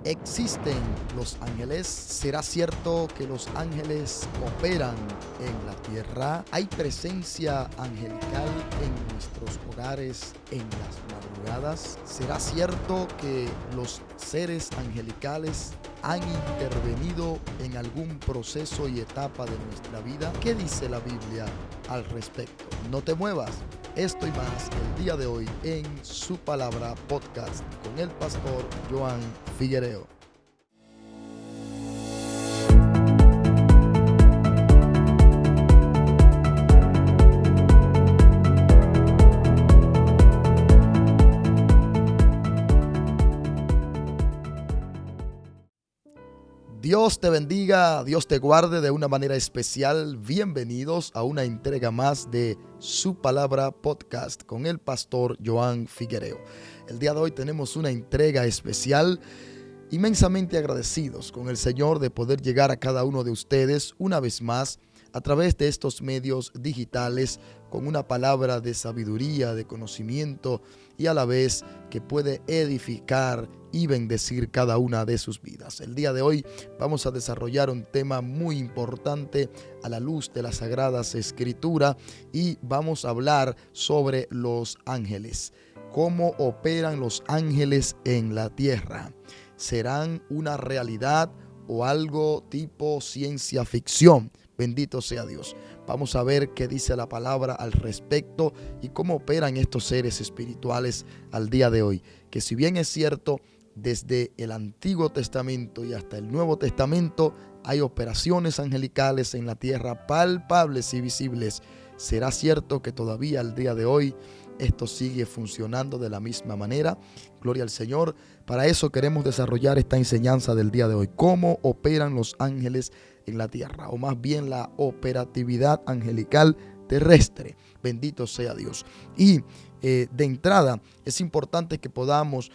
¿Existen los ángeles? ¿Será cierto que los ángeles operan en la tierra? ¿Hay presencia angelical en nuestros hogares en las madrugadas? ¿Será cierto que los seres angelicales han intervenido en algún proceso y etapa de nuestra vida? ¿Qué dice la Biblia al respecto? No te muevas. Esto y más el día de hoy en Su Palabra Podcast con el pastor Joan Figuereo. Dios te bendiga, Dios te guarde de una manera especial. Bienvenidos a una entrega más de Su Palabra Podcast con el pastor Joan Figuereo. El día de hoy tenemos una entrega especial, inmensamente agradecidos con el Señor de poder llegar a cada uno de ustedes una vez más a través de estos medios digitales con una palabra de sabiduría, de conocimiento y a la vez que puede edificar y bendecir cada una de sus vidas. El día de hoy vamos a desarrollar un tema muy importante a la luz de las Sagradas Escrituras y vamos a hablar sobre los ángeles. ¿Cómo operan los ángeles en la tierra? ¿Serán una realidad o algo tipo ciencia ficción? Bendito sea Dios. Vamos a ver qué dice la palabra al respecto y cómo operan estos seres espirituales al día de hoy. Que si bien es cierto, desde el Antiguo Testamento y hasta el Nuevo Testamento hay operaciones angelicales en la tierra palpables y visibles, ¿será cierto que todavía al día de hoy esto sigue funcionando de la misma manera? Gloria al Señor. Para eso queremos desarrollar esta enseñanza del día de hoy. ¿Cómo operan los ángeles en la tierra? O más bien la operatividad angelical terrestre. Bendito sea Dios. Y de entrada es importante que podamos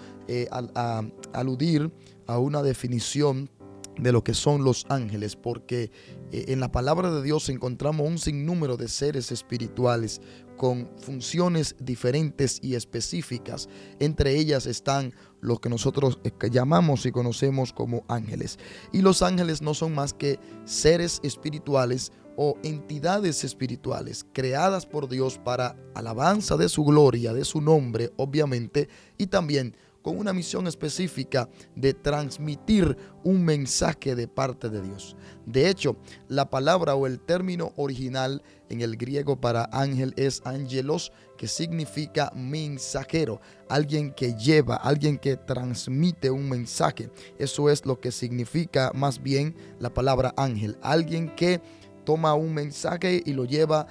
aludir a una definición de lo que son los ángeles, porque en la palabra de Dios encontramos un sinnúmero de seres espirituales con funciones diferentes y específicas. Entre ellas están los que nosotros llamamos y conocemos como ángeles. Y los ángeles no son más que seres espirituales o entidades espirituales creadas por Dios para alabanza de su gloria, de su nombre, obviamente, y también con una misión específica de transmitir un mensaje de parte de Dios. De hecho, la palabra o el término original en el griego para ángel es angelos, que significa mensajero, alguien que lleva, alguien que transmite un mensaje. Eso es lo que significa más bien la palabra ángel, alguien que toma un mensaje y lo lleva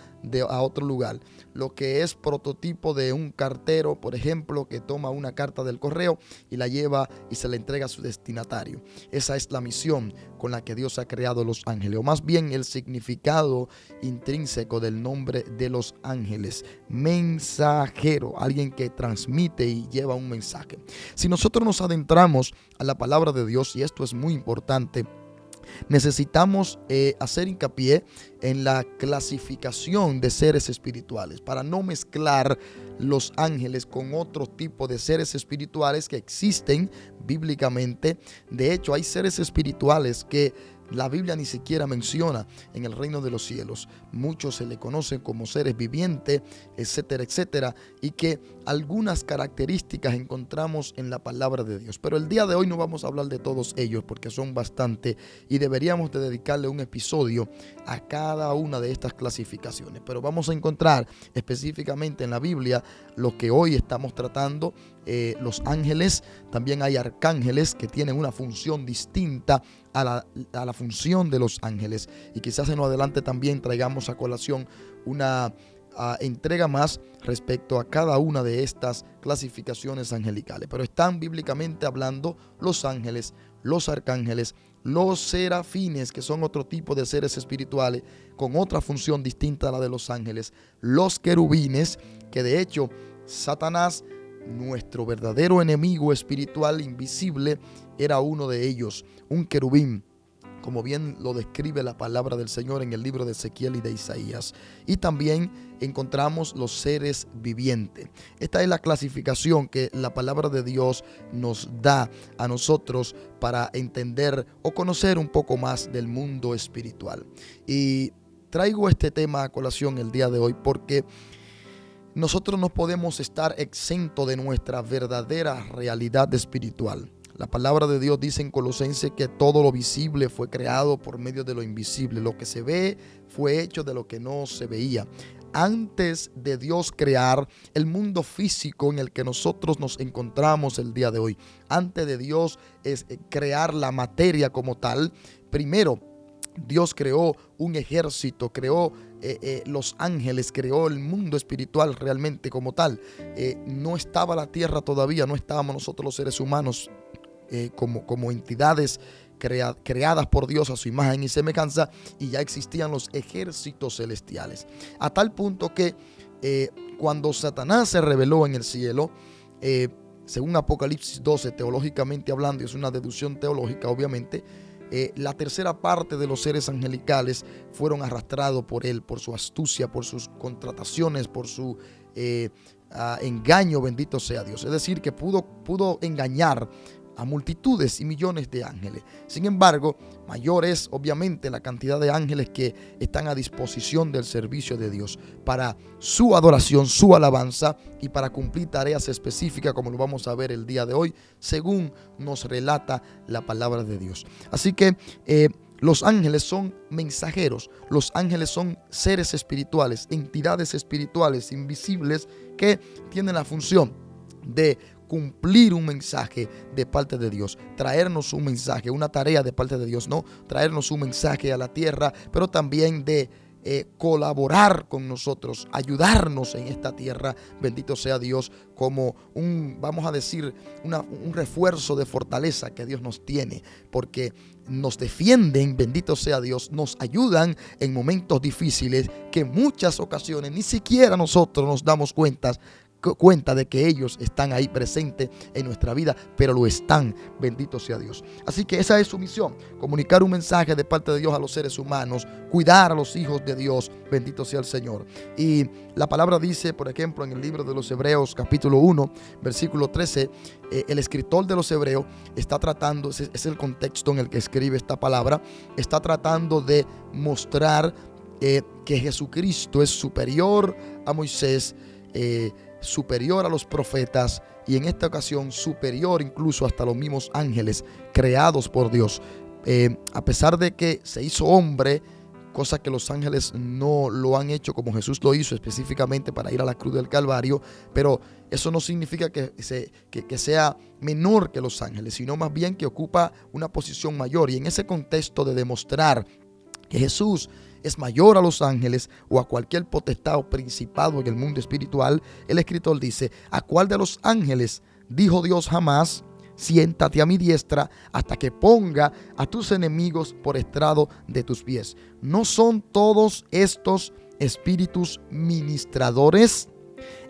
a otro lugar. Lo que es prototipo de un cartero, por ejemplo, que toma una carta del correo y la lleva y se la entrega a su destinatario. Esa es la misión con la que Dios ha creado los ángeles, o más bien el significado intrínseco del nombre de los ángeles. Mensajero, alguien que transmite y lleva un mensaje. Si nosotros nos adentramos a la palabra de Dios, y esto es muy importante, necesitamos hacer hincapié en la clasificación de seres espirituales para no mezclar los ángeles con otro tipo de seres espirituales que existen bíblicamente. De hecho, hay seres espirituales que la Biblia ni siquiera menciona en el reino de los cielos. Muchos se le conocen como seres vivientes, etcétera, etcétera, y que algunas características encontramos en la palabra de Dios. Pero el día de hoy no vamos a hablar de todos ellos porque son bastante y deberíamos de dedicarle un episodio a cada una de estas clasificaciones. Pero vamos a encontrar específicamente en la Biblia lo que hoy estamos tratando, los ángeles. También hay arcángeles que tienen una función distinta a la función de los ángeles, y quizás en lo adelante también traigamos a colación una entrega más respecto a cada una de estas clasificaciones angelicales. Pero están bíblicamente hablando los ángeles, los arcángeles, los serafines, que son otro tipo de seres espirituales con otra función distinta a la de los ángeles, los querubines, que de hecho Satanás, nuestro verdadero enemigo espiritual invisible, era uno de ellos, un querubín. como bien lo describe la palabra del Señor en el libro de Ezequiel y de Isaías. Y también encontramos los seres vivientes. Esta es la clasificación que la palabra de Dios nos da a nosotros para entender o conocer un poco más del mundo espiritual. Y traigo este tema a colación el día de hoy porque nosotros no podemos estar exentos de nuestra verdadera realidad espiritual. La palabra de Dios dice en Colosenses que todo lo visible fue creado por medio de lo invisible. Lo que se ve fue hecho de lo que no se veía. Antes de Dios crear el mundo físico en el que nosotros nos encontramos el día de hoy, antes de Dios crear la materia como tal, primero Dios creó un ejército, creó los ángeles, creó el mundo espiritual realmente como tal. No estaba la tierra todavía, no estábamos nosotros los seres humanos como entidades creadas por Dios a su imagen y semejanza, y ya existían los ejércitos celestiales. A tal punto que cuando Satanás se rebeló en el cielo, según Apocalipsis 12, teológicamente hablando, y es una deducción teológica obviamente, la tercera parte de los seres angelicales fueron arrastrados por él, por su astucia, por sus contrataciones, por su engaño, bendito sea Dios. Es decir, que pudo engañar a multitudes y millones de ángeles. Sin embargo, mayor es obviamente la cantidad de ángeles que están a disposición del servicio de Dios para su adoración, su alabanza y para cumplir tareas específicas, como lo vamos a ver el día de hoy, según nos relata la palabra de Dios. Así que los ángeles son mensajeros, los ángeles son seres espirituales, entidades espirituales invisibles que tienen la función de cumplir un mensaje de parte de Dios, traernos un mensaje, una tarea de parte de Dios, no traernos un mensaje a la tierra, pero también de colaborar con nosotros, ayudarnos en esta tierra, bendito sea Dios, como vamos a decir, un refuerzo de fortaleza que Dios nos tiene, porque nos defienden, bendito sea Dios, nos ayudan en momentos difíciles que en muchas ocasiones ni siquiera nosotros nos damos cuenta de que ellos están ahí presentes en nuestra vida, pero lo están, bendito sea Dios. Así que esa es su misión, comunicar un mensaje de parte de Dios a los seres humanos, cuidar a los hijos de Dios, bendito sea el Señor. Y la palabra dice, por ejemplo, en el libro de los Hebreos, capítulo 1, versículo 13, el escritor de los Hebreos está tratando, es el contexto en el que escribe esta palabra, está tratando de mostrar que Jesucristo es superior a Moisés, superior a los profetas y en esta ocasión superior incluso hasta los mismos ángeles creados por Dios. A pesar de que se hizo hombre, cosa que los ángeles no lo han hecho como Jesús lo hizo específicamente para ir a la cruz del Calvario, pero eso no significa que sea menor que los ángeles, sino más bien que ocupa una posición mayor. Y en ese contexto de demostrar que Jesús es mayor a los ángeles o a cualquier potestad o principado en el mundo espiritual, el escritor dice: ¿a cuál de los ángeles dijo Dios jamás, siéntate a mi diestra hasta que ponga a tus enemigos por estrado de tus pies? ¿No son todos estos espíritus ministradores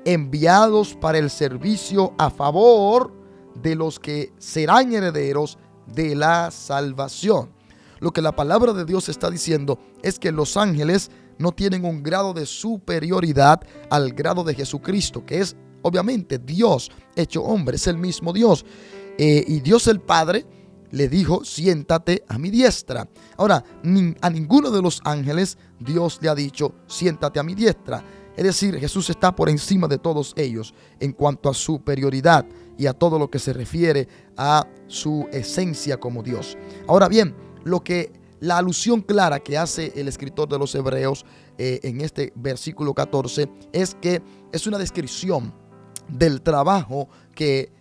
enviados para el servicio a favor de los que serán herederos de la salvación? Lo que la palabra de Dios está diciendo es que los ángeles no tienen un grado de superioridad al grado de Jesucristo, que es obviamente Dios hecho hombre, es el mismo Dios. Y Dios el Padre le dijo: siéntate a mi diestra. Ahora, a ninguno de los ángeles Dios le ha dicho: siéntate a mi diestra. Es decir, Jesús está por encima de todos ellos en cuanto a superioridad y a todo lo que se refiere a su esencia como Dios. Ahora bien, la alusión clara que hace el escritor de los Hebreos en este versículo 14 es que es una descripción del trabajo que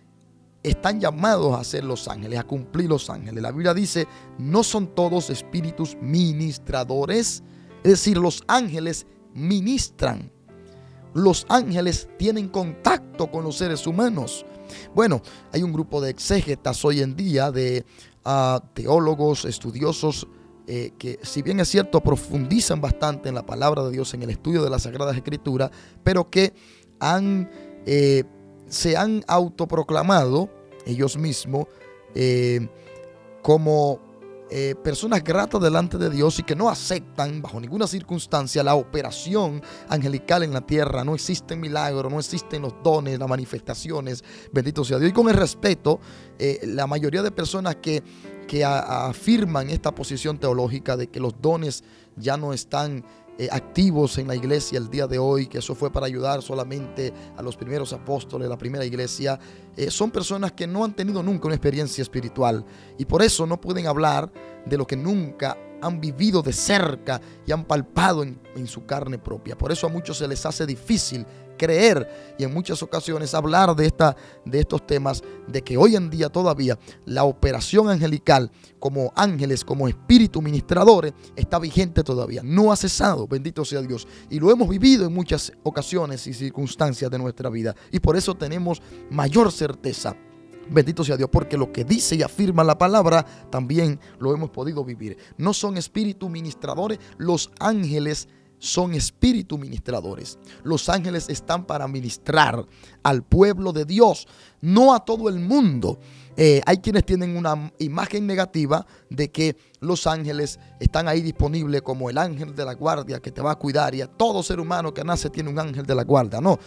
están llamados a hacer los ángeles, a cumplir los ángeles. La Biblia dice: no son todos espíritus ministradores. Es decir, los ángeles ministran. Los ángeles tienen contacto con los seres humanos. Bueno, hay un grupo de exégetas hoy en día, de teólogos, estudiosos, que si bien es cierto profundizan bastante en la palabra de Dios, en el estudio de las Sagradas Escrituras, pero que se han autoproclamado ellos mismos como personas gratas delante de Dios y que no aceptan bajo ninguna circunstancia la operación angelical en la tierra. No existen milagros, no existen los dones, las manifestaciones, bendito sea Dios. Y con el respeto, la mayoría de personas que afirman esta posición teológica de que los dones ya no están activos en la iglesia el día de hoy, que eso fue para ayudar solamente a los primeros apóstoles, la primera iglesia, son personas que no han tenido nunca una experiencia espiritual y por eso no pueden hablar de lo que nunca han vivido de cerca y han palpado en su carne propia. Por eso a muchos se les hace difícil creer y en muchas ocasiones hablar de estos temas, de que hoy en día todavía la operación angelical como ángeles, como espíritu ministradores, está vigente todavía, no ha cesado, bendito sea Dios, y lo hemos vivido en muchas ocasiones y circunstancias de nuestra vida, y por eso tenemos mayor certeza. Bendito sea Dios, porque lo que dice y afirma la palabra también lo hemos podido vivir. No son espíritus ministradores, los ángeles son espíritus ministradores. Los ángeles están para ministrar al pueblo de Dios, no a todo el mundo. Hay quienes tienen una imagen negativa de que los ángeles están ahí disponibles como el ángel de la guardia que te va a cuidar, y a todo ser humano que nace tiene un ángel de la guardia. No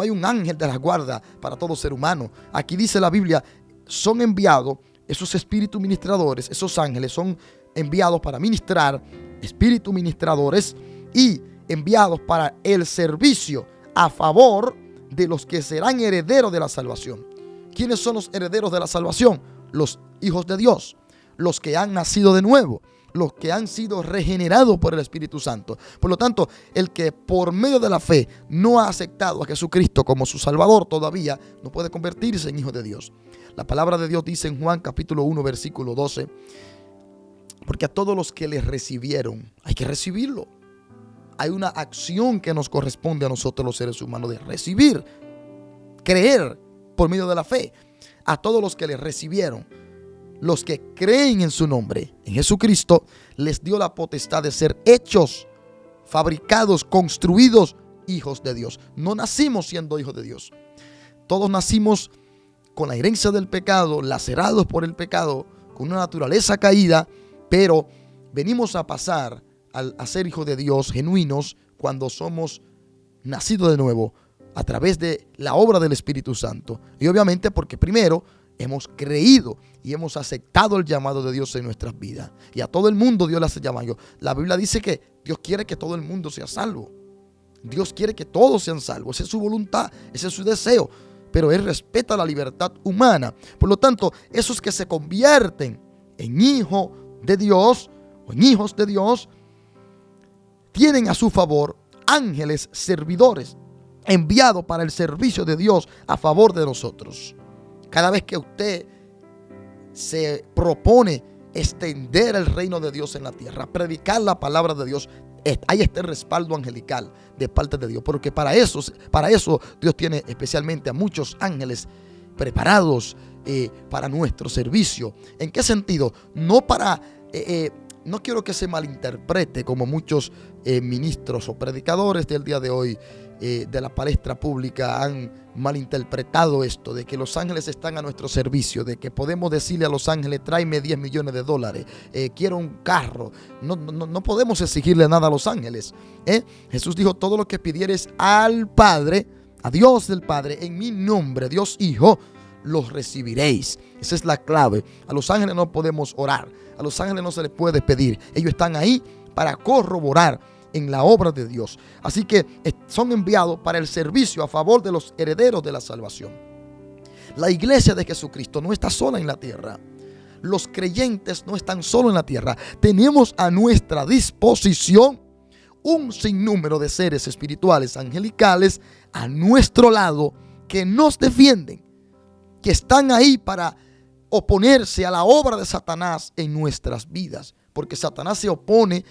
hay un ángel de la guardia para todo ser humano. Aquí dice la Biblia, son enviados esos espíritus ministradores, esos ángeles son enviados para ministrar, espíritus ministradores, y enviados para el servicio a favor de los que serán herederos de la salvación. ¿Quiénes son los herederos de la salvación? Los hijos de Dios, los que han nacido de nuevo, los que han sido regenerados por el Espíritu Santo. Por lo tanto, el que por medio de la fe no ha aceptado a Jesucristo como su Salvador todavía no puede convertirse en hijo de Dios. La palabra de Dios dice en Juan capítulo 1 versículo 12, porque a todos los que les recibieron hay que recibirlo. Hay una acción que nos corresponde a nosotros los seres humanos de recibir, creer por medio de la fe. A todos los que les recibieron, los que creen en su nombre, en Jesucristo, les dio la potestad de ser hechos, fabricados, construidos hijos de Dios. No nacimos siendo hijos de Dios. Todos nacimos con la herencia del pecado, lacerados por el pecado, con una naturaleza caída, pero venimos a pasar a ser hijos de Dios genuinos cuando somos nacidos de nuevo a través de la obra del Espíritu Santo. Y obviamente porque primero hemos creído y hemos aceptado el llamado de Dios en nuestras vidas. Y a todo el mundo Dios le hace llamado. La Biblia dice que Dios quiere que todo el mundo sea salvo. Dios quiere que todos sean salvos. Esa es su voluntad, ese es su deseo. Pero Él respeta la libertad humana. Por lo tanto, esos que se convierten en hijos de Dios o en hijos de Dios, tienen a su favor ángeles servidores enviados para el servicio de Dios a favor de nosotros. Cada vez que usted se propone extender el reino de Dios en la tierra, predicar la palabra de Dios, hay este respaldo angelical de parte de Dios, porque para eso Dios tiene especialmente a muchos ángeles preparados para nuestro servicio. ¿En qué sentido? No quiero que se malinterprete como muchos ministros o predicadores del día de hoy de la palestra pública han malinterpretado esto, de que los ángeles están a nuestro servicio, de que podemos decirle a los ángeles, tráeme 10 millones de dólares, quiero un carro. No podemos exigirle nada a los ángeles. Jesús dijo, todo lo que pidieres al Padre, a Dios del Padre, en mi nombre, Dios Hijo, los recibiréis. Esa es la clave. A los ángeles no podemos orar, a los ángeles no se les puede pedir. Ellos están ahí para corroborar en la obra de Dios. Así que son enviados para el servicio a favor de los herederos de la salvación. La iglesia de Jesucristo no está sola en la tierra. Los creyentes no están solos en la tierra. Tenemos a nuestra disposición un sinnúmero de seres espirituales, angelicales, a nuestro lado, que nos defienden, que están ahí para oponerse a la obra de Satanás en nuestras vidas. Porque Satanás se opone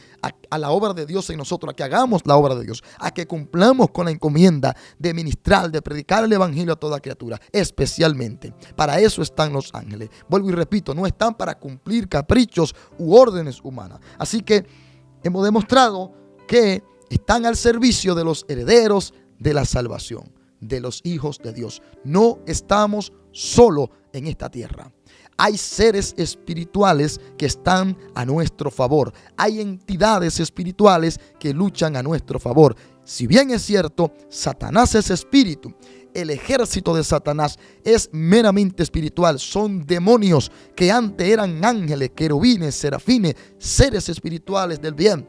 a la obra de Dios en nosotros, a que hagamos la obra de Dios, a que cumplamos con la encomienda de ministrar, de predicar el evangelio a toda criatura, especialmente. Para eso están los ángeles. Vuelvo y repito, no están para cumplir caprichos u órdenes humanas. Así que hemos demostrado que están al servicio de los herederos de la salvación, de los hijos de Dios. No estamos solos en esta tierra. hay seres espirituales que están a nuestro favor. Hay entidades espirituales que luchan a nuestro favor. Si bien es cierto, Satanás es espíritu, el ejército de Satanás es meramente espiritual. Son demonios que antes eran ángeles, querubines, serafines, seres espirituales del bien.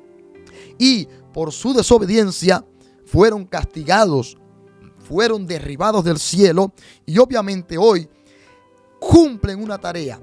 Y por su desobediencia fueron castigados, fueron derribados del cielo y obviamente hoy cumplen una tarea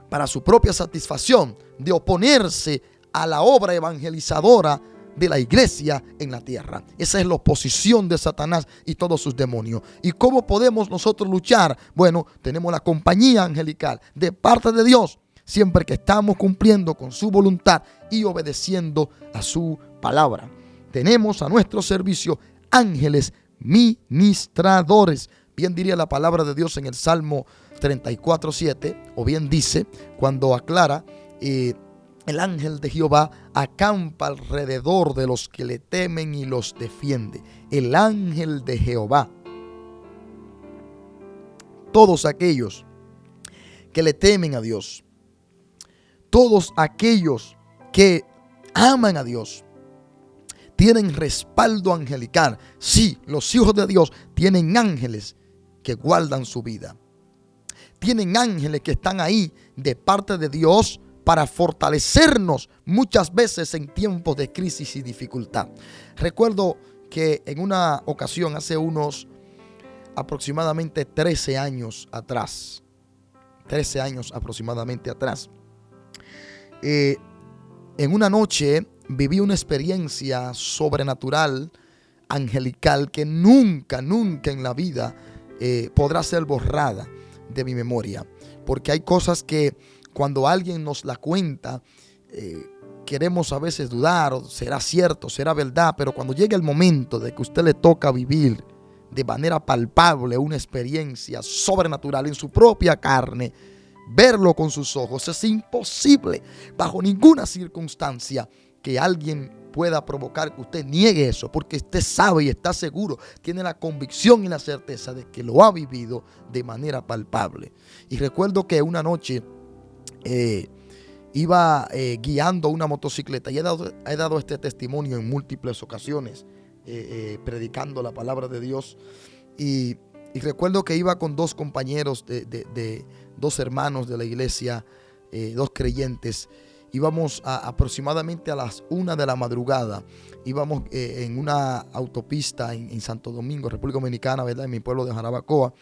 para su propia satisfacción de oponerse a la obra evangelizadora de la iglesia en la tierra. Esa es la oposición de Satanás y todos sus demonios. ¿Y cómo podemos nosotros luchar? Bueno, tenemos la compañía angelical de parte de Dios, siempre que estamos cumpliendo con su voluntad y obedeciendo a su palabra. Tenemos a nuestro servicio ángeles ministradores. Bien diría la palabra de Dios en el Salmo 34:7, o bien dice, cuando aclara, el ángel de Jehová acampa alrededor de los que le temen y los defiende. El ángel de Jehová. Todos aquellos que le temen a Dios, todos aquellos que aman a Dios, tienen respaldo angelical. Sí, los hijos de Dios tienen ángeles que guardan su vida. Tienen ángeles que están ahí de parte de Dios para fortalecernos muchas veces en tiempos de crisis y dificultad. Recuerdo que en una ocasión, hace unos aproximadamente 13 años atrás, en una noche viví una experiencia sobrenatural, angelical, que nunca en la vida podrá ser borrada de mi memoria. Porque hay cosas que cuando alguien nos la cuenta, queremos a veces dudar, o será cierto, será verdad, pero cuando llega el momento de que a usted le toca vivir de manera palpable una experiencia sobrenatural en su propia carne, verlo con sus ojos, es imposible bajo ninguna circunstancia que alguien pueda provocar que usted niegue eso, porque usted sabe y está seguro, tiene la convicción y la certeza de que lo ha vivido de manera palpable. Y recuerdo que una noche iba guiando una motocicleta y he dado este testimonio en múltiples ocasiones, predicando la palabra de Dios. Y recuerdo que iba con dos compañeros de dos hermanos de la iglesia, dos creyentes. Íbamos aproximadamente a las 1 de la madrugada. Íbamos en una autopista en Santo Domingo, República Dominicana, ¿verdad? En mi pueblo de Jarabacoa.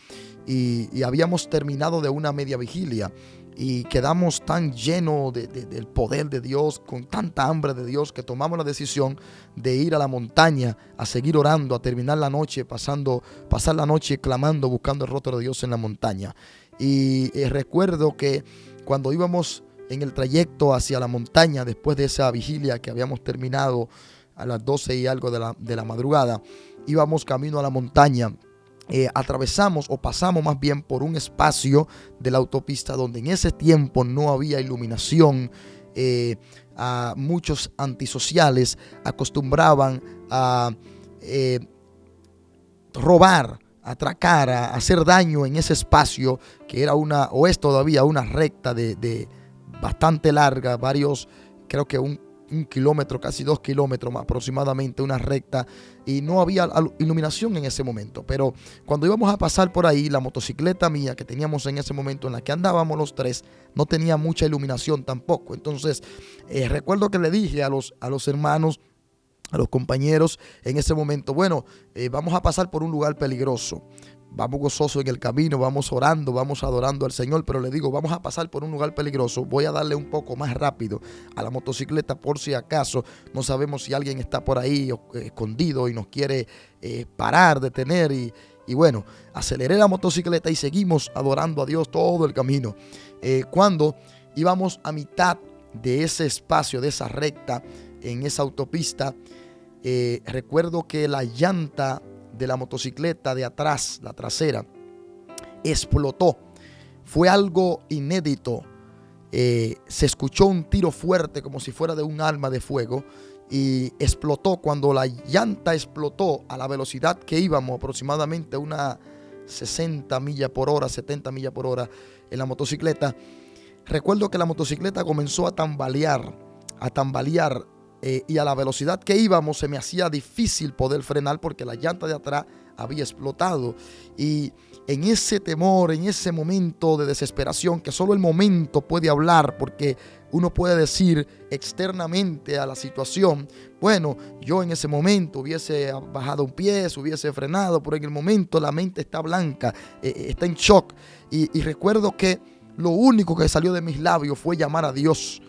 Y habíamos terminado de una media vigilia. Y quedamos tan llenos del poder de Dios, con tanta hambre de Dios, que tomamos la decisión de ir a la montaña a seguir orando, a terminar la noche, pasar la noche clamando, buscando el rostro de Dios en la montaña. Y recuerdo que cuando íbamos en el trayecto hacia la montaña, después de esa vigilia que habíamos terminado a las 12 y algo de la madrugada, íbamos camino a la montaña. Atravesamos o pasamos más bien por un espacio de la autopista donde en ese tiempo no había iluminación. A muchos antisociales acostumbraban a robar, atracar, a hacer daño en ese espacio que era o es todavía una recta de bastante larga, creo que un kilómetro, casi 2 kilómetros aproximadamente, una recta, y no había iluminación en ese momento. Pero cuando íbamos a pasar por ahí, la motocicleta mía que teníamos en ese momento, en la que andábamos los tres, no tenía mucha iluminación tampoco. Entonces recuerdo que le dije a los hermanos, a los compañeros en ese momento, bueno, vamos a pasar por un lugar peligroso. Vamos gozosos en el camino, vamos orando, vamos adorando al Señor, pero le digo, vamos a pasar por un lugar peligroso. Voy a darle un poco más rápido a la motocicleta por si acaso no sabemos si alguien está por ahí escondido y nos quiere parar, detener. Y bueno, aceleré la motocicleta y seguimos adorando a Dios todo el camino. Cuando íbamos a mitad de ese espacio, de esa recta, en esa autopista, recuerdo que la llanta de la motocicleta de atrás, la trasera, explotó. Fue algo inédito. Se escuchó un tiro fuerte como si fuera de un arma de fuego y explotó. Cuando la llanta explotó a la velocidad que íbamos, aproximadamente 60 millas por hora, 70 millas por hora en la motocicleta. Recuerdo que la motocicleta comenzó a tambalear y a la velocidad que íbamos se me hacía difícil poder frenar porque la llanta de atrás había explotado. Y en ese temor, en ese momento de desesperación, que solo el momento puede hablar, porque uno puede decir externamente a la situación, bueno, yo en ese momento hubiese bajado un pie, hubiese frenado, pero en el momento la mente está blanca, está en shock. Y recuerdo que lo único que salió de mis labios fue llamar a Dios,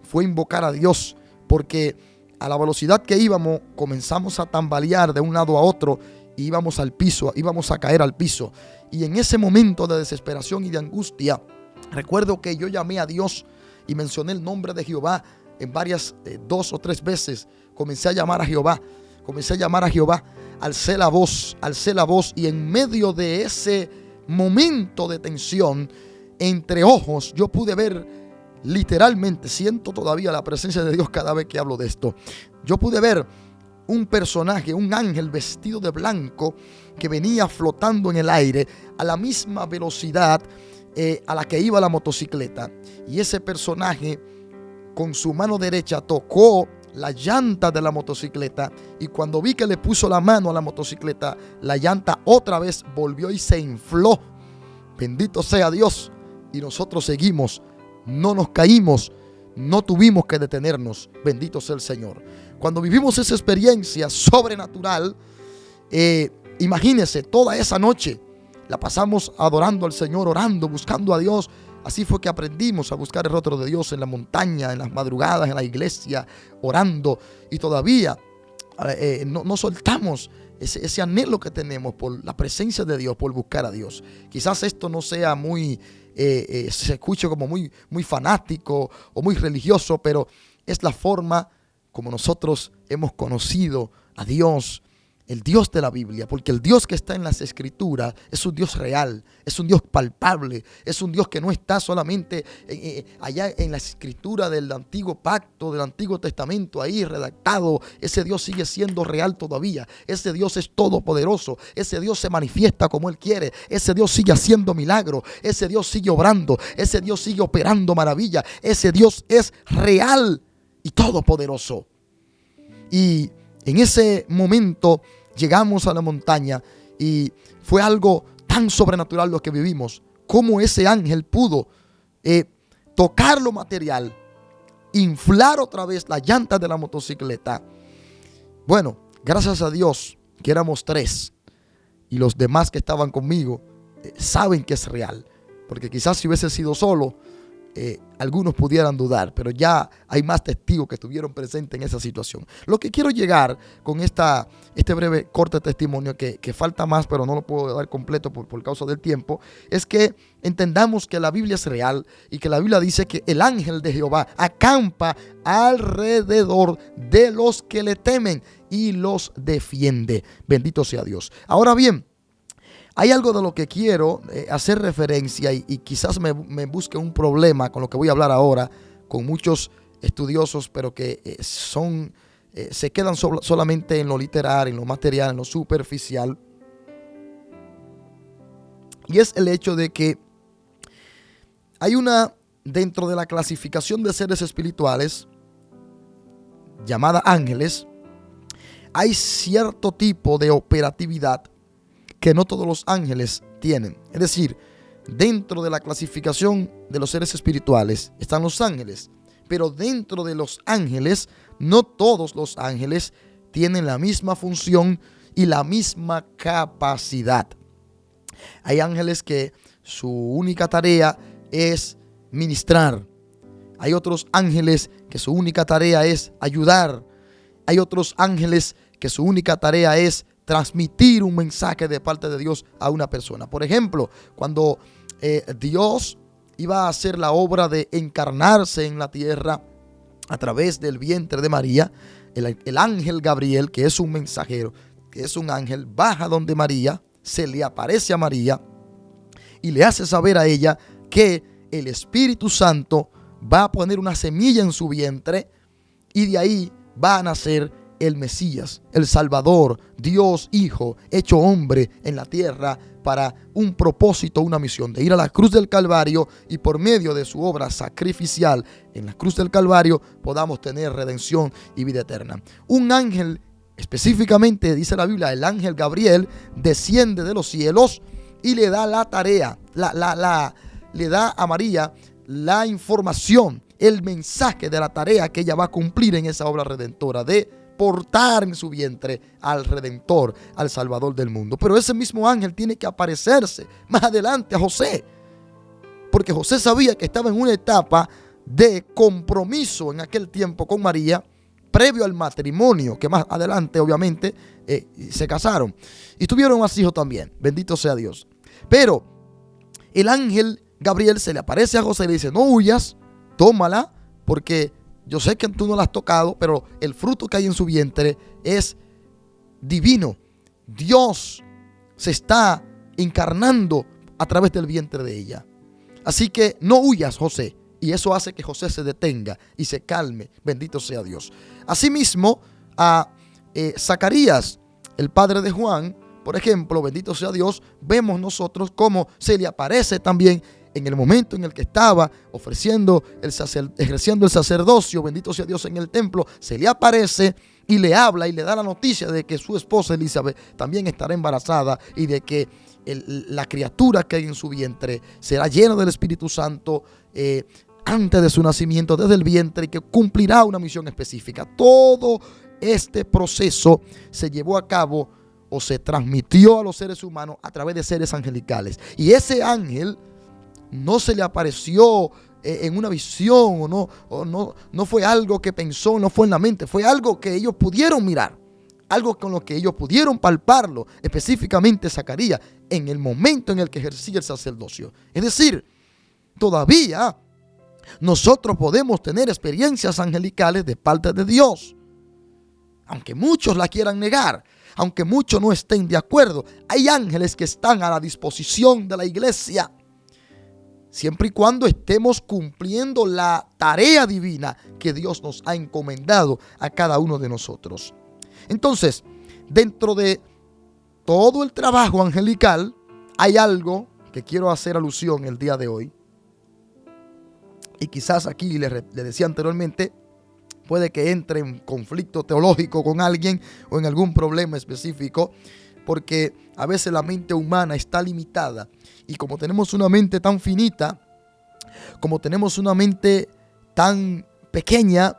fue invocar a Dios, porque a la velocidad que íbamos comenzamos a tambalear de un lado a otro y íbamos al piso, íbamos a caer al piso. Y en ese momento de desesperación y de angustia, recuerdo que yo llamé a Dios y mencioné el nombre de Jehová en varias, 2 o 3 veces. Comencé a llamar a Jehová, alcé la voz y en medio de ese momento de tensión, entre ojos, yo pude ver literalmente, siento todavía la presencia de Dios cada vez que hablo de esto. Yo pude ver un personaje, un ángel vestido de blanco que venía flotando en el aire a la misma velocidad a la que iba la motocicleta. Y ese personaje con su mano derecha tocó la llanta de la motocicleta y cuando vi que le puso la mano a la motocicleta, la llanta otra vez volvió y se infló. Bendito sea Dios. Y nosotros seguimos, no nos caímos, no tuvimos que detenernos. Bendito sea el Señor. Cuando vivimos esa experiencia sobrenatural, imagínense, toda esa noche la pasamos adorando al Señor, orando, buscando a Dios. Así fue que aprendimos a buscar el rostro de Dios en la montaña, en las madrugadas, en la iglesia, orando. Y todavía no soltamos ese anhelo que tenemos por la presencia de Dios, por buscar a Dios. Quizás esto no sea muy, se escuche como muy fanático o muy religioso, pero es la forma como nosotros hemos conocido a Dios, el Dios de la Biblia, porque el Dios que está en las Escrituras es un Dios real, es un Dios palpable, es un Dios que no está solamente allá en la Escritura del Antiguo Pacto, del Antiguo Testamento, ahí redactado. Ese Dios sigue siendo real todavía, ese Dios es todopoderoso, ese Dios se manifiesta como Él quiere, ese Dios sigue haciendo milagros, ese Dios sigue obrando, ese Dios sigue operando maravillas, ese Dios es real y todopoderoso. Y en ese momento llegamos a la montaña y fue algo tan sobrenatural lo que vivimos. Cómo ese ángel pudo tocar lo material, inflar otra vez la llanta de la motocicleta. Bueno, gracias a Dios que éramos 3 y los demás que estaban conmigo saben que es real. Porque quizás si hubiese sido solo, algunos pudieran dudar, pero ya hay más testigos que estuvieron presentes en esa situación. Lo que quiero llegar con este breve corte testimonio, que falta más, pero no lo puedo dar completo por causa del tiempo, es que entendamos que la Biblia es real y que la Biblia dice que el ángel de Jehová acampa alrededor de los que le temen y los defiende. Bendito sea Dios. Ahora bien, hay algo de lo que quiero hacer referencia y quizás me busque un problema con lo que voy a hablar ahora, con muchos estudiosos, pero que se quedan solamente en lo literal, en lo material, en lo superficial. Y es el hecho de que hay dentro de la clasificación de seres espirituales, llamada ángeles, hay cierto tipo de operatividad que no todos los ángeles tienen. Es decir, dentro de la clasificación de los seres espirituales están los ángeles, pero dentro de los ángeles, no todos los ángeles tienen la misma función y la misma capacidad. Hay ángeles que su única tarea es ministrar. Hay otros ángeles que su única tarea es ayudar. Hay otros ángeles que su única tarea es transmitir un mensaje de parte de Dios a una persona. Por ejemplo, cuando Dios iba a hacer la obra de encarnarse en la tierra a través del vientre de María, el ángel Gabriel, que es un mensajero, que es un ángel, baja donde María, se le aparece a María y le hace saber a ella que el Espíritu Santo va a poner una semilla en su vientre y de ahí va a nacer el Mesías, el Salvador, Dios Hijo, hecho hombre en la tierra para un propósito, una misión, de ir a la cruz del Calvario y por medio de su obra sacrificial en la cruz del Calvario podamos tener redención y vida eterna. Un ángel, específicamente dice la Biblia, el ángel Gabriel desciende de los cielos y le da la tarea, le da a María la información, el mensaje de la tarea que ella va a cumplir en esa obra redentora de portar en su vientre al Redentor, al Salvador del mundo. Pero ese mismo ángel tiene que aparecerse más adelante a José, porque José sabía que estaba en una etapa de compromiso en aquel tiempo con María, previo al matrimonio, que más adelante obviamente se casaron y tuvieron más hijos también, bendito sea Dios. Pero el ángel Gabriel se le aparece a José y le dice: no huyas, tómala, porque yo sé que tú no la has tocado, pero el fruto que hay en su vientre es divino. Dios se está encarnando a través del vientre de ella. Así que no huyas, José. Y eso hace que José se detenga y se calme. Bendito sea Dios. Asimismo, a Zacarías, el padre de Juan, por ejemplo, bendito sea Dios, vemos nosotros cómo se le aparece también en el momento en el que estaba ejerciendo el sacerdocio, bendito sea Dios, en el templo. Se le aparece y le habla y le da la noticia de que su esposa Elizabeth también estará embarazada y de que la criatura que hay en su vientre será llena del Espíritu Santo antes de su nacimiento, desde el vientre, y que cumplirá una misión específica. Todo este proceso se llevó a cabo o se transmitió a los seres humanos a través de seres angelicales. Y ese ángel no se le apareció en una visión no fue algo que pensó, no fue en la mente, fue algo que ellos pudieron mirar, algo con lo que ellos pudieron palparlo, específicamente Zacarías, en el momento en el que ejercía el sacerdocio. Es decir, todavía nosotros podemos tener experiencias angelicales de parte de Dios, aunque muchos la quieran negar, aunque muchos no estén de acuerdo. Hay ángeles que están a la disposición de la iglesia, siempre y cuando estemos cumpliendo la tarea divina que Dios nos ha encomendado a cada uno de nosotros. Entonces, dentro de todo el trabajo angelical, hay algo que quiero hacer alusión el día de hoy. Y quizás aquí le decía anteriormente, puede que entre en conflicto teológico con alguien o en algún problema específico, porque a veces la mente humana está limitada. Y como tenemos una mente tan finita, como tenemos una mente tan pequeña,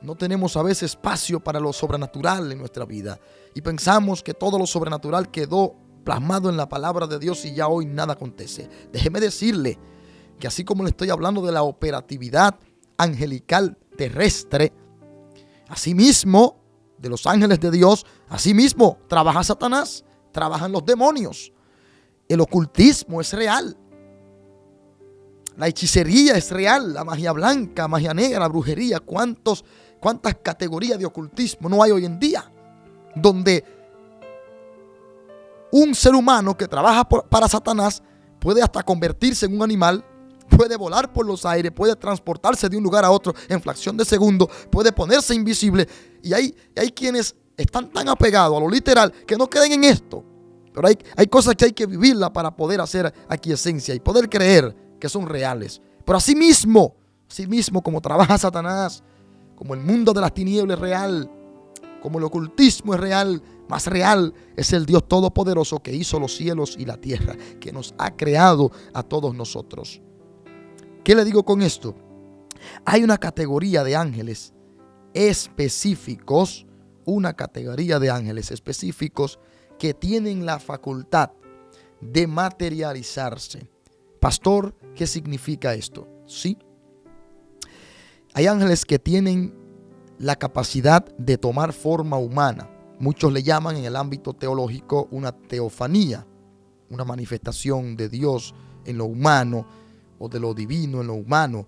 no tenemos a veces espacio para lo sobrenatural en nuestra vida. Y pensamos que todo lo sobrenatural quedó plasmado en la palabra de Dios y ya hoy nada acontece. Déjeme decirle que así como le estoy hablando de la operatividad angelical terrestre, asimismo, de los ángeles de Dios, asimismo trabaja Satanás, trabajan los demonios. El ocultismo es real. La hechicería es real. La magia blanca, magia negra, la brujería. ¿Cuántas categorías de ocultismo no hay hoy en día? Donde un ser humano que trabaja para Satanás puede hasta convertirse en un animal, puede volar por los aires, puede transportarse de un lugar a otro en fracción de segundo, puede ponerse invisible. Y hay quienes están tan apegados a lo literal que no creen en esto. Pero hay cosas que hay que vivirlas para poder hacer aquiescencia y poder creer que son reales. Pero así mismo como trabaja Satanás, como el mundo de las tinieblas es real, como el ocultismo es real, más real es el Dios Todopoderoso que hizo los cielos y la tierra, que nos ha creado a todos nosotros. ¿Qué le digo con esto? Hay una categoría de ángeles específicos, que tienen la facultad de materializarse. Pastor, ¿qué significa esto? Sí, hay ángeles que tienen la capacidad de tomar forma humana. Muchos le llaman en el ámbito teológico una teofanía, una manifestación de Dios en lo humano o de lo divino en lo humano.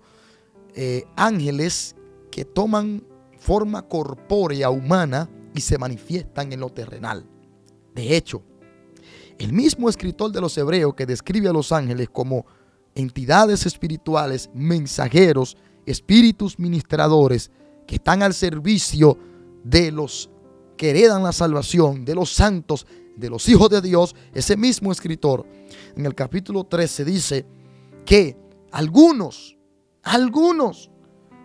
Ángeles que toman forma corpórea humana y se manifiestan en lo terrenal. De hecho, el mismo escritor de los Hebreos, que describe a los ángeles como entidades espirituales, mensajeros, espíritus ministradores que están al servicio de los que heredan la salvación, de los santos, de los hijos de Dios, ese mismo escritor en el capítulo 13 dice que algunos,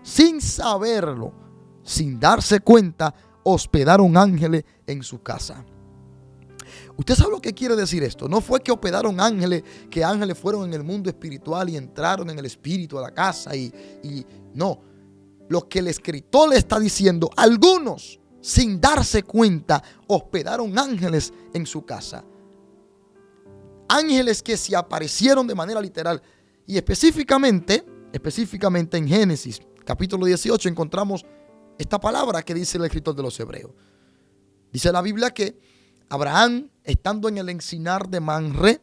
sin saberlo, sin darse cuenta, hospedaron ángeles en su casa. ¿Usted sabe lo que quiere decir esto? No fue que hospedaron ángeles, que ángeles fueron en el mundo espiritual y entraron en el espíritu a la casa y no. Lo que el escritor le está diciendo, algunos, sin darse cuenta, hospedaron ángeles en su casa. Ángeles que se aparecieron de manera literal. Y específicamente en Génesis capítulo 18 encontramos esta palabra que dice el escritor de los Hebreos. Dice la Biblia que Abraham, estando en el encinar de Mamre,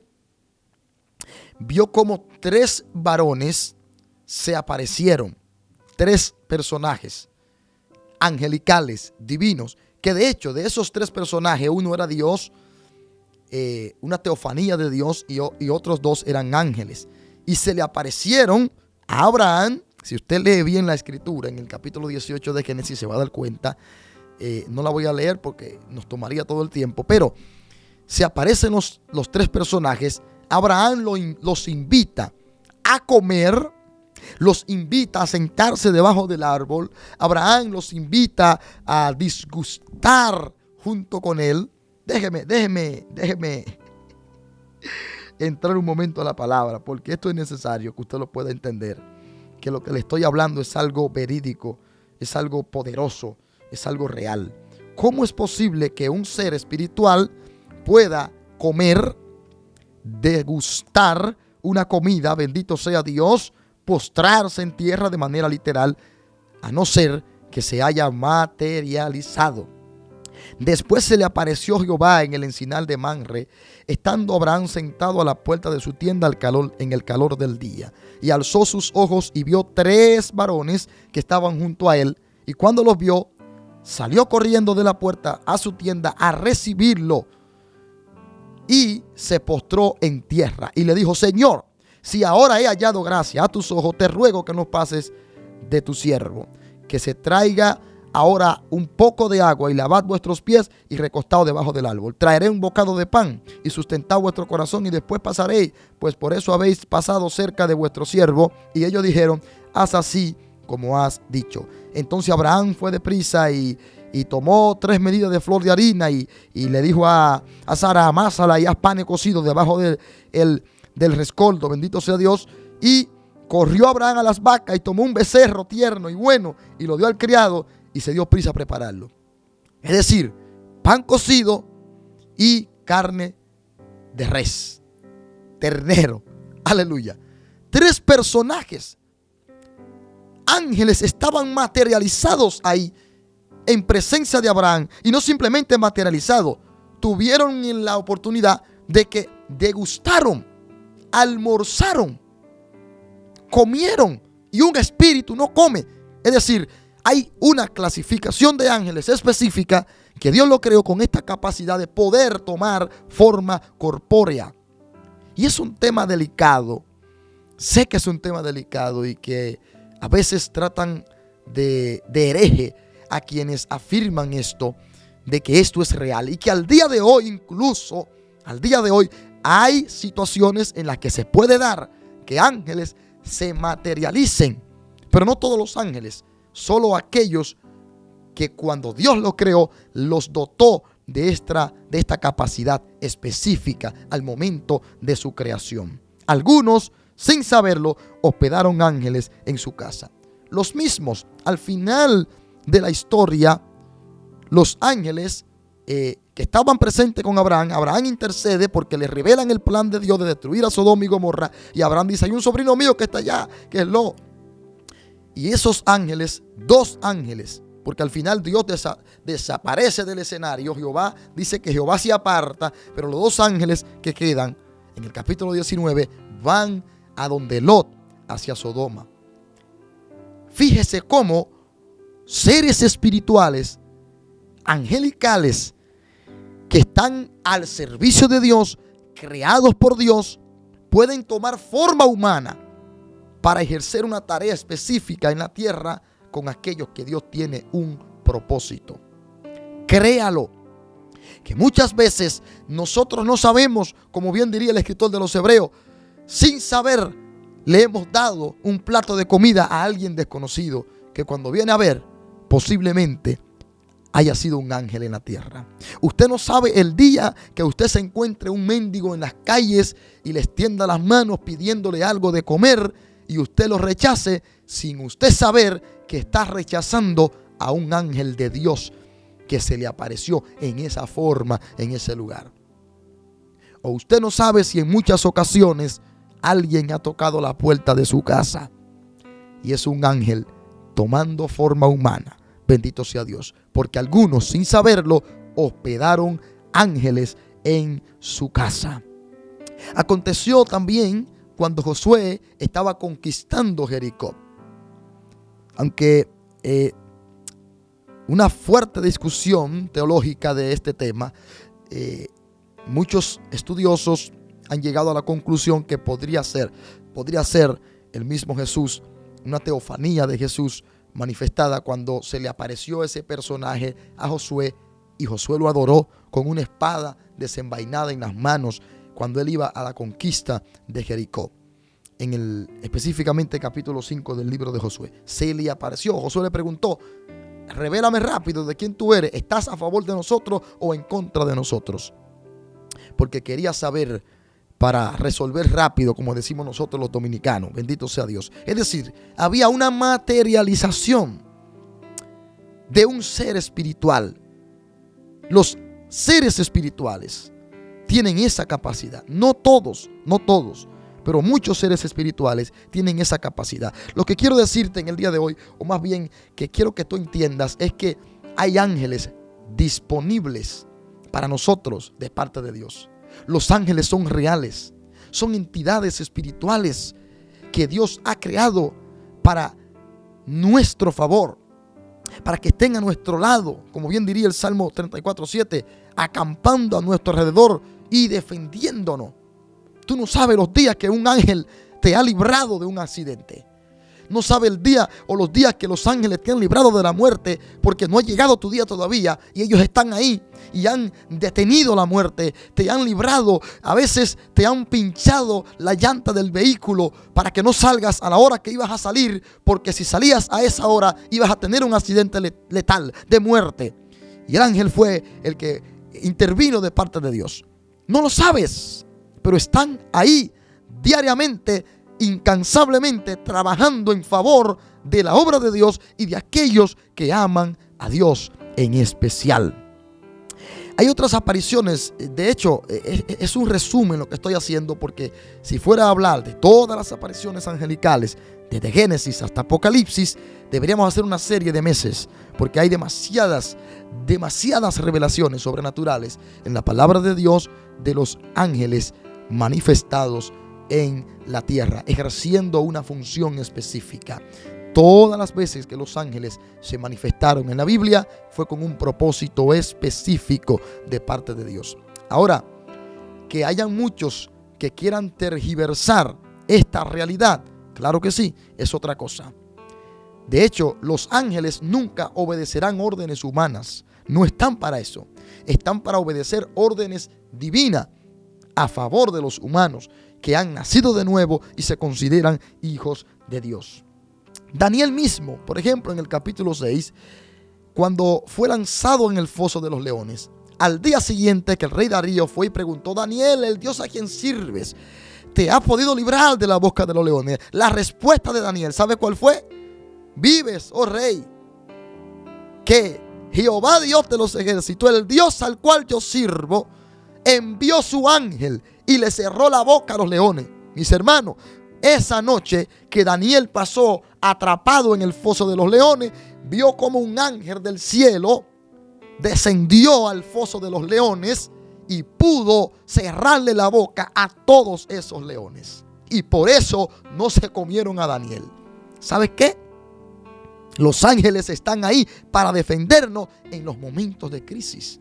vio como 3 varones se aparecieron. 3 personajes angelicales, divinos, que de hecho de esos 3 personajes, uno era Dios, una teofanía de Dios, y otros 2 eran ángeles. Y se le aparecieron a Abraham. Si usted lee bien la escritura en el capítulo 18 de Génesis se va a dar cuenta. No la voy a leer porque nos tomaría todo el tiempo, pero se aparecen los 3 personajes. Abraham los invita a comer, los invita a sentarse debajo del árbol. Abraham los invita a disgustar junto con él. Déjeme entrar un momento a la palabra, porque esto es necesario que usted lo pueda entender, que lo que le estoy hablando es algo verídico, es algo poderoso, es algo real. ¿Cómo es posible que un ser espiritual pueda comer, degustar una comida, bendito sea Dios, postrarse en tierra de manera literal, a no ser que se haya materializado? Después se le apareció Jehová en el encinar de Mamre, estando Abraham sentado a la puerta de su tienda en el calor del día. Y alzó sus ojos y vio 3 varones que estaban junto a él. Y cuando los vio, salió corriendo de la puerta a su tienda a recibirlo. Y se postró en tierra y le dijo: Señor, si ahora he hallado gracia a tus ojos, te ruego que no pases de tu siervo, que se traiga ahora un poco de agua y lavad vuestros pies y recostado debajo del árbol. Traeré un bocado de pan y sustentad vuestro corazón y después pasaréis, pues por eso habéis pasado cerca de vuestro siervo. Y ellos dijeron: haz así como has dicho. Entonces Abraham fue deprisa y tomó 3 medidas de flor de harina y le dijo a Sara: amásala y haz pan cocido debajo del rescoldo, bendito sea Dios. Y corrió Abraham a las vacas y tomó un becerro tierno y bueno y lo dio al criado y se dio prisa a prepararlo. Es decir, pan cocido y carne de res, ternero. Aleluya. 3 personajes, ángeles, estaban materializados ahí en presencia de Abraham. Y no simplemente materializados, tuvieron la oportunidad de que degustaron, almorzaron, comieron. Y un espíritu no come. Es decir, hay una clasificación de ángeles específica que Dios lo creó con esta capacidad de poder tomar forma corpórea. Y es un tema delicado. Sé que es un tema delicado y que a veces tratan de hereje a quienes afirman esto, de que esto es real. Y que al día de hoy, incluso al día de hoy, hay situaciones en las que se puede dar que ángeles se materialicen. Pero no todos los ángeles. Solo aquellos que cuando Dios los creó, los dotó de esta capacidad específica al momento de su creación. Algunos, sin saberlo, hospedaron ángeles en su casa. Los mismos, al final de la historia, los ángeles que estaban presentes con Abraham intercede porque le revelan el plan de Dios de destruir a Sodoma y Gomorra. Y Abraham dice: hay un sobrino mío que está allá, que es Lot. Y esos ángeles, 2 ángeles, porque al final Dios desaparece del escenario. Jehová dice que Jehová se aparta, pero los 2 ángeles que quedan en el capítulo 19 van a donde Lot, hacia Sodoma. Fíjese cómo seres espirituales, angelicales, que están al servicio de Dios, creados por Dios, pueden tomar forma humana para ejercer una tarea específica en la tierra con aquellos que Dios tiene un propósito. Créalo. Que muchas veces nosotros no sabemos, como bien diría el escritor de los Hebreos, sin saber le hemos dado un plato de comida a alguien desconocido, que cuando viene a ver, posiblemente haya sido un ángel en la tierra. Usted no sabe el día que usted se encuentre un mendigo en las calles y le extienda las manos pidiéndole algo de comer y usted lo rechace sin usted saber que está rechazando a un ángel de Dios que se le apareció en esa forma, en ese lugar. O usted no sabe si en muchas ocasiones alguien ha tocado la puerta de su casa y es un ángel tomando forma humana. Bendito sea Dios, porque algunos sin saberlo hospedaron ángeles en su casa. Aconteció también cuando Josué estaba conquistando Jericó. Aunque una fuerte discusión teológica de este tema, muchos estudiosos han llegado a la conclusión que podría ser el mismo Jesús, una teofanía de Jesús manifestada cuando se le apareció ese personaje a Josué y Josué lo adoró con una espada desenvainada en las manos cuando él iba a la conquista de Jericó. En el específicamente capítulo 5 del libro de Josué, se le apareció. Josué le preguntó: revélame rápido de quién tú eres, ¿estás a favor de nosotros o en contra de nosotros? Porque quería saber para resolver rápido, como decimos nosotros los dominicanos. Bendito sea Dios. Es decir, había una materialización de un ser espiritual. Los seres espirituales tienen esa capacidad. No todos, pero muchos seres espirituales tienen esa capacidad. Lo que quiero decirte en el día de hoy, o más bien que quiero que tú entiendas, es que hay ángeles disponibles para nosotros de parte de Dios. Los ángeles son reales, son entidades espirituales que Dios ha creado para nuestro favor, para que estén a nuestro lado, como bien diría el Salmo 34:7, acampando a nuestro alrededor y defendiéndonos. Tú no sabes los días que un ángel te ha librado de un accidente. No sabes el día o los días que los ángeles te han librado de la muerte, porque no ha llegado tu día todavía y ellos están ahí y han detenido la muerte, te han librado. A veces te han pinchado la llanta del vehículo para que no salgas a la hora que ibas a salir, porque si salías a esa hora ibas a tener un accidente letal de muerte. Y el ángel fue el que intervino de parte de Dios. No lo sabes, pero están ahí diariamente, incansablemente trabajando en favor de la obra de Dios y de aquellos que aman a Dios en especial. Hay otras apariciones. De hecho, es un resumen lo que estoy haciendo, porque si fuera a hablar de todas las apariciones angelicales, desde Génesis hasta Apocalipsis, deberíamos hacer una serie de meses, porque hay demasiadas revelaciones sobrenaturales en la palabra de Dios de los ángeles manifestados en la tierra, ejerciendo una función específica. Todas las veces que los ángeles se manifestaron en la Biblia fue con un propósito específico de parte de Dios. Ahora, que hayan muchos que quieran tergiversar esta realidad, claro que sí, es otra cosa. De hecho, los ángeles nunca obedecerán órdenes humanas. No están para eso. Están para obedecer órdenes divinas a favor de los humanos que han nacido de nuevo y se consideran hijos de Dios. Daniel mismo, por ejemplo, en el capítulo 6, cuando fue lanzado en el foso de los leones, al día siguiente que el rey Darío fue y preguntó: Daniel, el Dios a quien sirves, ¿te ha podido librar de la boca de los leones? La respuesta de Daniel, ¿sabe cuál fue? Vives, oh rey, que Jehová Dios de los ejércitos, el Dios al cual yo sirvo, envió su ángel y le cerró la boca a los leones. Mis hermanos, esa noche que Daniel pasó atrapado en el foso de los leones, vio como un ángel del cielo descendió al foso de los leones y pudo cerrarle la boca a todos esos leones. Y por eso no se comieron a Daniel. ¿Sabes qué? Los ángeles están ahí para defendernos en los momentos de crisis.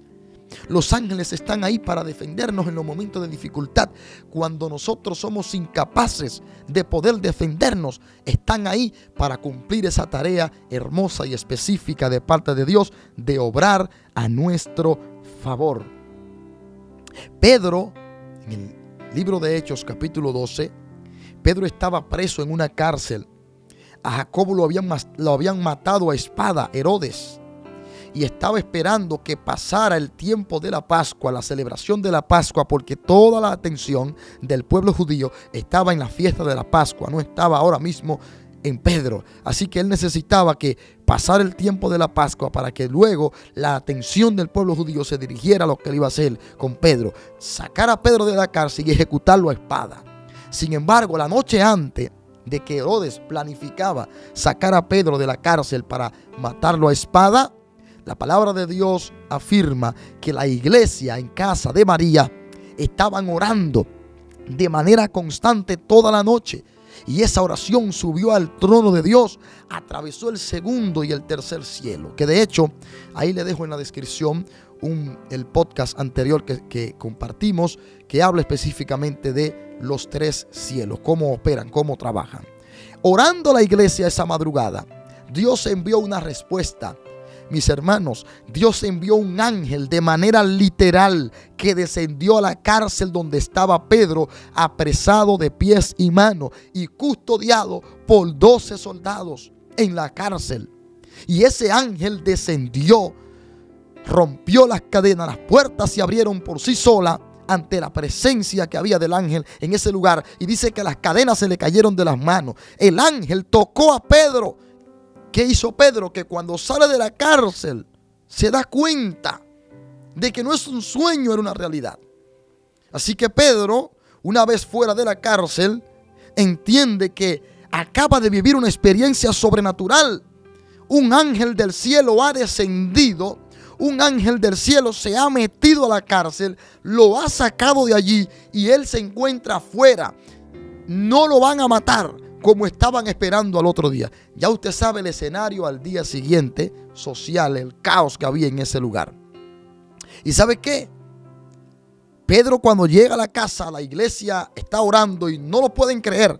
Los ángeles están ahí para defendernos en los momentos de dificultad. Cuando nosotros somos incapaces de poder defendernos, están ahí para cumplir esa tarea hermosa y específica de parte de Dios de obrar a nuestro favor. Pedro, en el libro de Hechos capítulo 12, Pedro estaba preso en una cárcel. A Jacobo lo habían matado a espada, Herodes. Y estaba esperando que pasara el tiempo de la Pascua, la celebración de la Pascua, porque toda la atención del pueblo judío estaba en la fiesta de la Pascua, no estaba ahora mismo en Pedro. Así que él necesitaba que pasara el tiempo de la Pascua para que luego la atención del pueblo judío se dirigiera a lo que él iba a hacer con Pedro, sacar a Pedro de la cárcel y ejecutarlo a espada. Sin embargo, la noche antes de que Herodes planificaba sacar a Pedro de la cárcel para matarlo a espada, la palabra de Dios afirma que la iglesia en casa de María estaban orando de manera constante toda la noche. Y esa oración subió al trono de Dios, atravesó el segundo y el tercer cielo. Que de hecho, ahí le dejo en la descripción el podcast anterior que compartimos, que habla específicamente de los tres cielos, cómo operan, cómo trabajan. Orando la iglesia esa madrugada, Dios envió una respuesta. Mis hermanos, Dios envió un ángel de manera literal que descendió a la cárcel donde estaba Pedro, apresado de pies y manos y custodiado por 12 soldados en la cárcel. Y ese ángel descendió, rompió las cadenas, las puertas se abrieron por sí solas ante la presencia que había del ángel en ese lugar. Y dice que las cadenas se le cayeron de las manos. El ángel tocó a Pedro. ¿Qué hizo Pedro? Que cuando sale de la cárcel se da cuenta de que no es un sueño, era una realidad. Así que Pedro, una vez fuera de la cárcel, entiende que acaba de vivir una experiencia sobrenatural. Un ángel del cielo ha descendido, un ángel del cielo se ha metido a la cárcel, lo ha sacado de allí y él se encuentra afuera. No lo van a matar como estaban esperando al otro día. Ya usted sabe el escenario al día siguiente, social, el caos que había en ese lugar. ¿Y sabe qué? Pedro, cuando llega a la casa, la iglesia está orando y no lo pueden creer.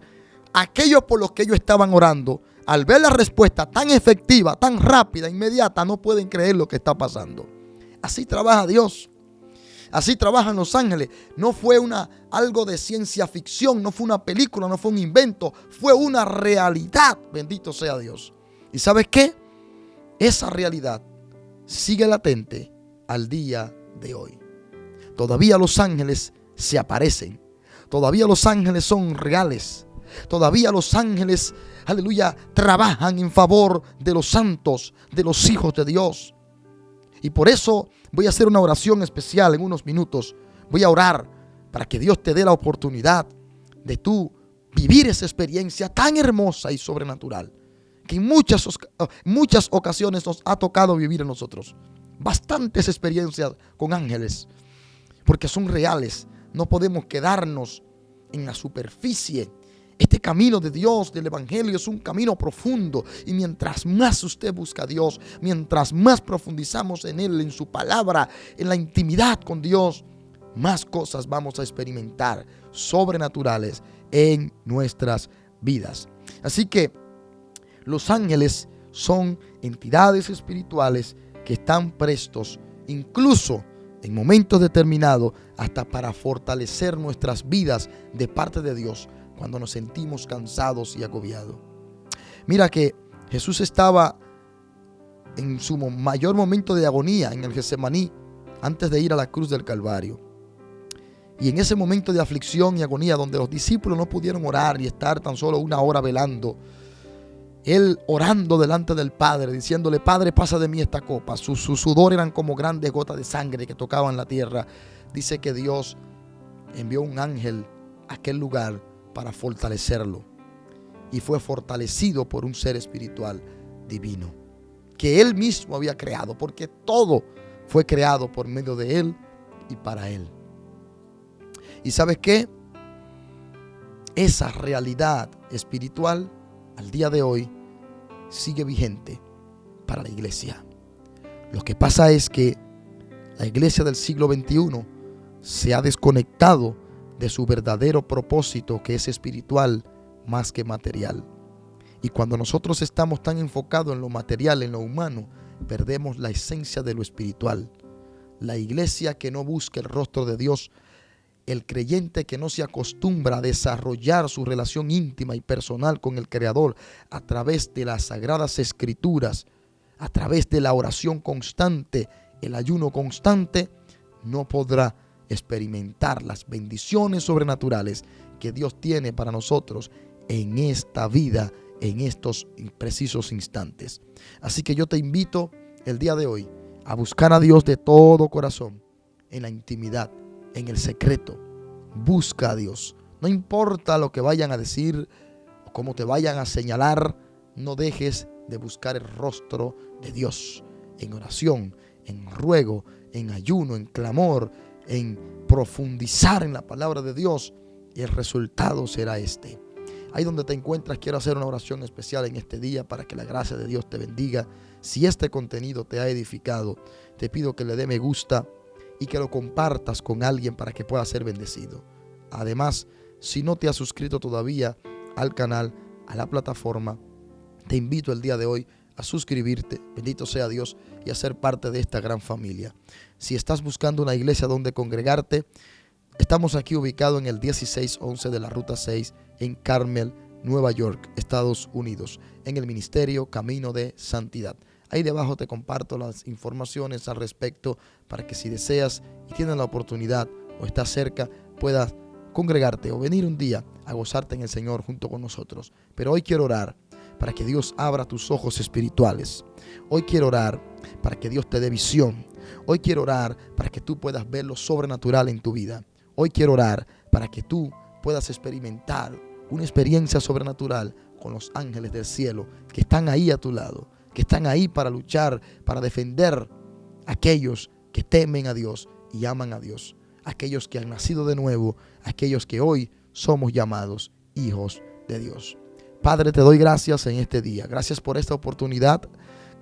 Aquellos por los que ellos estaban orando, al ver la respuesta tan efectiva, tan rápida, inmediata, no pueden creer lo que está pasando. Así trabaja Dios. Así trabajan los ángeles. No fue algo de ciencia ficción, no fue una película, no fue un invento, fue una realidad. Bendito sea Dios. ¿Y sabes qué? Esa realidad sigue latente al día de hoy. Todavía los ángeles se aparecen. Todavía los ángeles son reales. Todavía los ángeles, aleluya, trabajan en favor de los santos, de los hijos de Dios. Y por eso voy a hacer una oración especial en unos minutos. Voy a orar para que Dios te dé la oportunidad de tú vivir esa experiencia tan hermosa y sobrenatural que en muchas ocasiones nos ha tocado vivir a nosotros. Bastantes experiencias con ángeles, porque son reales. No podemos quedarnos en la superficie. Este camino de Dios, del evangelio, es un camino profundo. Y mientras más usted busca a Dios, mientras más profundizamos en Él, en su palabra, en la intimidad con Dios, más cosas vamos a experimentar sobrenaturales en nuestras vidas. Así que los ángeles son entidades espirituales que están prestos, incluso en momentos determinados, hasta para fortalecer nuestras vidas de parte de Dios cuando nos sentimos cansados y agobiados. Mira que Jesús estaba en su mayor momento de agonía en el Getsemaní, antes de ir a la cruz del Calvario. Y en ese momento de aflicción y agonía, donde los discípulos no pudieron orar y estar tan solo una hora velando, Él orando delante del Padre, diciéndole: Padre, pasa de mí esta copa. Su sudor eran como grandes gotas de sangre que tocaban la tierra. Dice que Dios envió un ángel a aquel lugar para fortalecerlo. Y fue fortalecido por un ser espiritual divino, que Él mismo había creado, porque todo fue creado por medio de Él y para Él. ¿Y sabes qué? Esa realidad espiritual al día de hoy sigue vigente para la iglesia. Lo que pasa es que La iglesia del siglo XXI se ha desconectado de su verdadero propósito, que es espiritual más que material. Y cuando nosotros estamos tan enfocados en lo material, en lo humano, perdemos la esencia de lo espiritual. La iglesia que no busca el rostro de Dios, el creyente que no se acostumbra a desarrollar su relación íntima y personal con el Creador a través de las sagradas escrituras, a través de la oración constante, el ayuno constante, no podrá experimentar las bendiciones sobrenaturales que Dios tiene para nosotros en esta vida, en estos precisos instantes. Así que yo te invito el día de hoy a buscar a Dios de todo corazón, en la intimidad, en el secreto. Busca a Dios. No importa lo que vayan a decir o cómo te vayan a señalar, no dejes de buscar el rostro de Dios en oración, en ruego, en ayuno, en clamor, en profundizar en la palabra de Dios, y el resultado será este. Ahí donde te encuentras, quiero hacer una oración especial en este día para que la gracia de Dios te bendiga. Si este contenido te ha edificado, te pido que le dé me gusta y que lo compartas con alguien para que pueda ser bendecido. Además, si no te has suscrito todavía al canal, a la plataforma, te invito el día de hoy a suscribirte, bendito sea Dios, y a ser parte de esta gran familia. Si estás buscando una iglesia donde congregarte, estamos aquí ubicados en el 1611 de la Ruta 6 en Carmel, Nueva York, Estados Unidos, en el Ministerio Camino de Santidad. Ahí debajo te comparto las informaciones al respecto para que si deseas y tienes la oportunidad o estás cerca, puedas congregarte o venir un día a gozarte en el Señor junto con nosotros. Pero hoy quiero orar para que Dios abra tus ojos espirituales. Hoy quiero orar para que Dios te dé visión. Hoy quiero orar para que tú puedas ver lo sobrenatural en tu vida. Hoy quiero orar para que tú puedas experimentar una experiencia sobrenatural con los ángeles del cielo que están ahí a tu lado, que están ahí para luchar, para defender a aquellos que temen a Dios y aman a Dios, aquellos que han nacido de nuevo, aquellos que hoy somos llamados hijos de Dios. Padre, te doy gracias en este día. Gracias por esta oportunidad.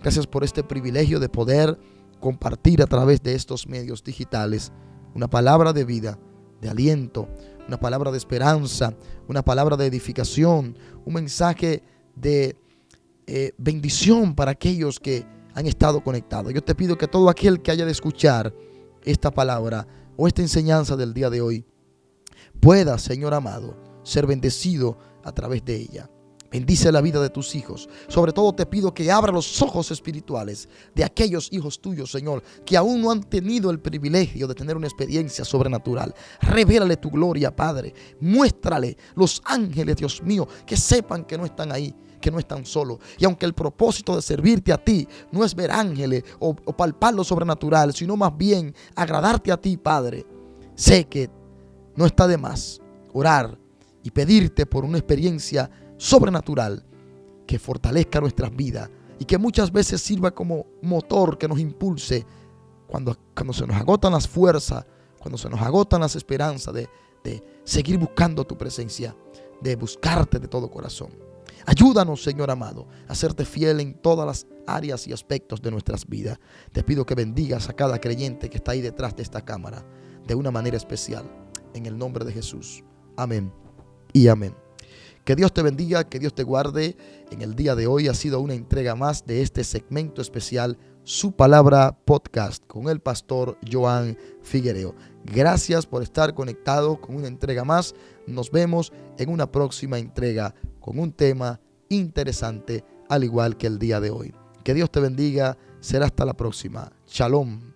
Gracias por este privilegio de poder compartir a través de estos medios digitales una palabra de vida, de aliento, una palabra de esperanza, una palabra de edificación, un mensaje de bendición para aquellos que han estado conectados. Yo te pido que todo aquel que haya de escuchar esta palabra o esta enseñanza del día de hoy pueda, Señor amado, ser bendecido a través de ella. Bendice la vida de tus hijos. Sobre todo te pido que abra los ojos espirituales de aquellos hijos tuyos, Señor, que aún no han tenido el privilegio de tener una experiencia sobrenatural. Revélale tu gloria, Padre. Muéstrale los ángeles, Dios mío, que sepan que no están ahí, que no están solos. Y aunque el propósito de servirte a ti no es ver ángeles o palpar lo sobrenatural, sino más bien agradarte a ti, Padre, sé que no está de más orar y pedirte por una experiencia sobrenatural que fortalezca nuestras vidas y que muchas veces sirva como motor que nos impulse cuando se nos agotan las fuerzas, cuando se nos agotan las esperanzas de seguir buscando tu presencia, de buscarte de todo corazón. Ayúdanos, Señor amado, a serte fiel en todas las áreas y aspectos de nuestras vidas. Te pido que bendigas a cada creyente que está ahí detrás de esta cámara de una manera especial, en el nombre de Jesús. Amén y amén. Que Dios te bendiga, que Dios te guarde. En el día de hoy ha sido una entrega más de este segmento especial, Su Palabra Podcast, con el pastor Joan Figuereo. Gracias por estar conectado con una entrega más. Nos vemos en una próxima entrega con un tema interesante, al igual que el día de hoy. Que Dios te bendiga. Será hasta la próxima. Shalom.